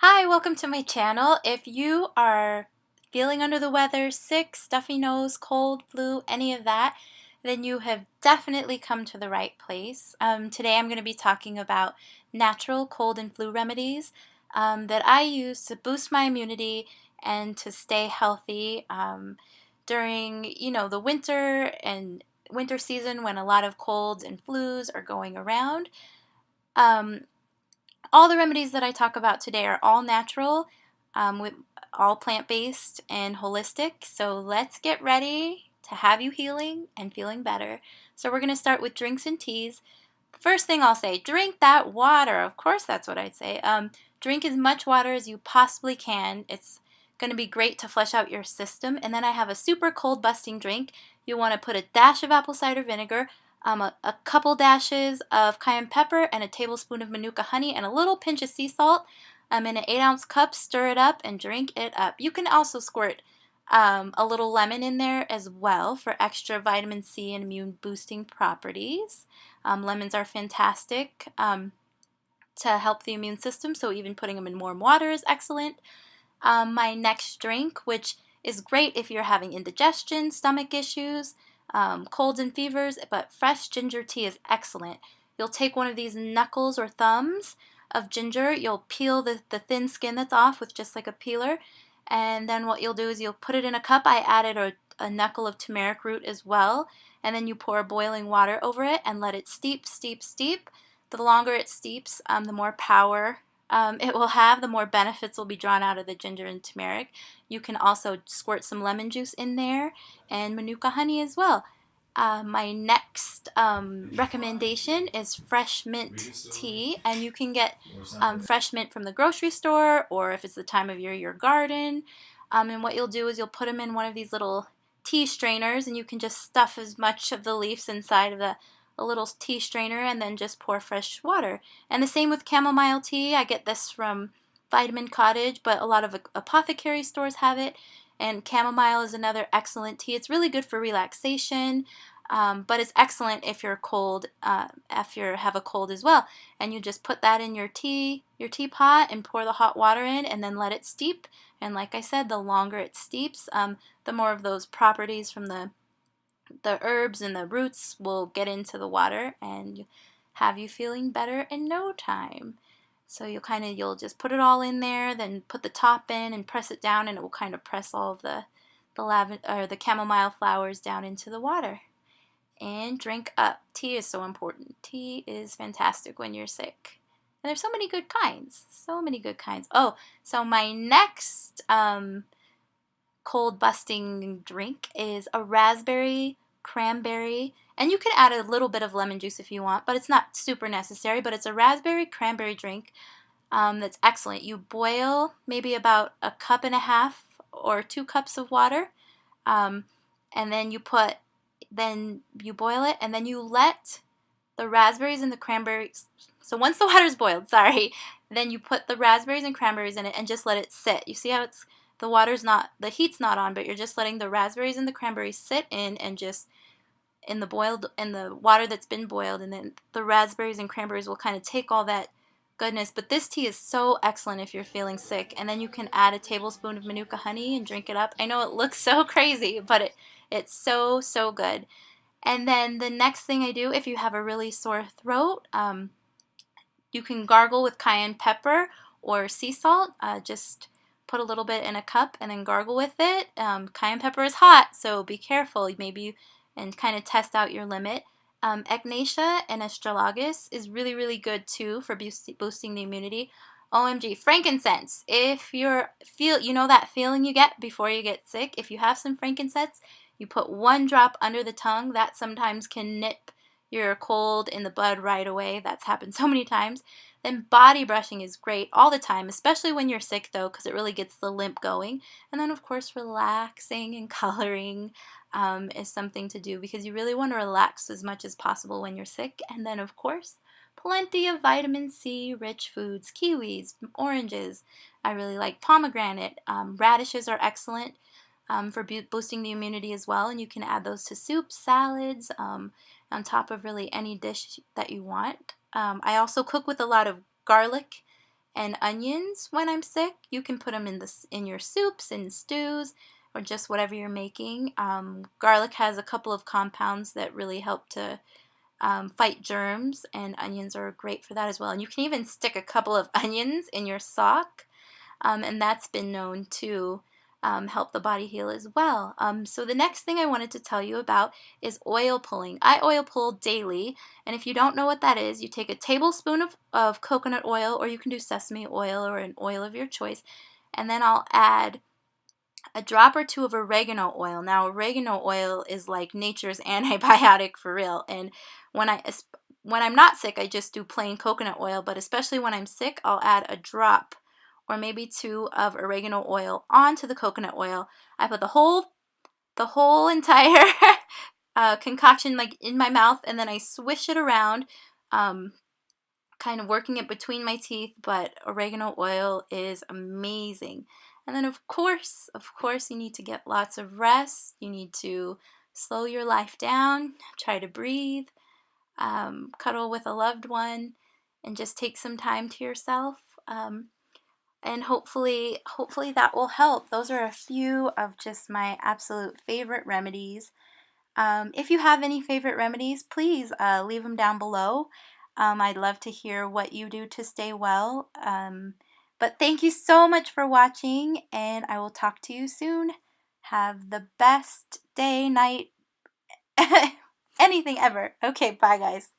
Hi, welcome to my channel. If you are feeling under the weather, sick, stuffy nose, cold, flu, any of that, then you have definitely come to the right place. Today I'm going to be talking about natural cold and flu remedies that I use to boost my immunity and to stay healthy during, the winter season when a lot of colds and flus are going around. All the remedies that I talk about today are all natural, with all plant-based and holistic. So let's get ready to have you healing and feeling better. So we're going to start with drinks and teas. First thing I'll say, drink that water. Of course, that's what I'd say. Drink as much water as you possibly can. It's going to be great to flush out your system. And then I have a super cold busting drink. You want to put a dash of apple cider vinegar, a couple dashes of cayenne pepper, and a tablespoon of Manuka honey, and a little pinch of sea salt in an 8-ounce cup. Stir it up and drink it up. You can also squirt a little lemon in there as well for extra vitamin C and immune boosting properties. Lemons are fantastic to help the immune system, so even putting them in warm water is excellent. My next drink, which is great if you're having indigestion, stomach issues, colds and fevers, but fresh ginger tea is excellent. You'll take one of these knuckles or thumbs of ginger, you'll peel the thin skin that's off with just like a peeler, and then what you'll do is you'll put it in a cup. I added a knuckle of turmeric root as well, and then you pour boiling water over it and let it steep, steep, steep. The longer it steeps, the more power it will have, the more benefits will be drawn out of the ginger and turmeric. You can also squirt some lemon juice in there and Manuka honey as well. My next recommendation is fresh mint tea, and you can get fresh mint from the grocery store, or if it's the time of year, your garden. And what you'll do is you'll put them in one of these little tea strainers, and you can just stuff as much of the leaves inside of a little tea strainer and then just pour fresh water. And the same with chamomile tea. I get this from Vitamin Cottage, but a lot of apothecary stores have it. And chamomile is another excellent tea. It's really good for relaxation, but it's excellent if you're cold, if you have a cold as well. And you just put that in your teapot and pour the hot water in and then let it steep. And like I said, the longer it steeps, the more of those properties from the herbs and the roots will get into the water and have you feeling better in no time. So you'll just put it all in there, then put the top in and press it down, and it will kind of press all of the chamomile flowers down into the water. And drink up. Tea is so important. Tea is fantastic when you're sick. And there's so many good kinds. So many good kinds. Oh, so my next cold busting drink is a raspberry cranberry, and you can add a little bit of lemon juice if you want, but it's not super necessary. But it's a raspberry cranberry drink that's excellent. You boil maybe about a cup and a half or 2 cups of water, and then you boil it, and then you let the raspberries and the cranberries. So once the water's boiled, then you put the raspberries and cranberries in it and just let it sit. You see how the heat's not on, but you're just letting the raspberries and the cranberries sit in and just in the water that's been boiled, and then the raspberries and cranberries will kind of take all that goodness. But this tea is so excellent if you're feeling sick, and then you can add a tablespoon of Manuka honey and drink it up. I know it looks so crazy, but it's so, so good. And then the next thing I do, if you have a really sore throat, you can gargle with cayenne pepper or sea salt. Just put a little bit in a cup and then gargle with it. Cayenne pepper is hot, so be careful. And kind of test out your limit. Echinacea and astragalus is really, really good too for boosting the immunity. OMG, frankincense. If you know that feeling you get before you get sick, if you have some frankincense, you put 1 drop under the tongue. That sometimes can nip your cold in the bud right away. That's happened so many times. Then body brushing is great all the time, especially when you're sick though, because it really gets the lymph going. And then of course relaxing and coloring is something to do because you really want to relax as much as possible when you're sick. And then of course plenty of vitamin C rich foods, kiwis, oranges. I really like pomegranate. Radishes are excellent for boosting the immunity as well, and you can add those to soups, salads, on top of really any dish that you want. I also cook with a lot of garlic and onions when I'm sick. You can put them in your soups and stews or just whatever you're making. Garlic has a couple of compounds that really help to fight germs, and onions are great for that as well. And you can even stick a couple of onions in your sock, and that's been known to help the body heal as well. So the next thing I wanted to tell you about is oil pulling. I oil pull daily, and if you don't know what that is, you take a tablespoon of coconut oil, or you can do sesame oil or an oil of your choice, and then I'll add a drop or two of oregano oil. Now, oregano oil is like nature's antibiotic for real, and when I'm not sick, I just do plain coconut oil, but especially when I'm sick, I'll add a drop or maybe two of oregano oil onto the coconut oil. I put the whole entire concoction like in my mouth, and then I swish it around, kind of working it between my teeth. But oregano oil is amazing. And then of course, you need to get lots of rest. You need to slow your life down, try to breathe, cuddle with a loved one, and just take some time to yourself. And hopefully that will help. Those are a few of just my absolute favorite remedies. If you have any favorite remedies, please leave them down below. I'd love to hear what you do to stay well. But thank you so much for watching, and I will talk to you soon. Have the best day, night, anything ever. Okay, bye guys.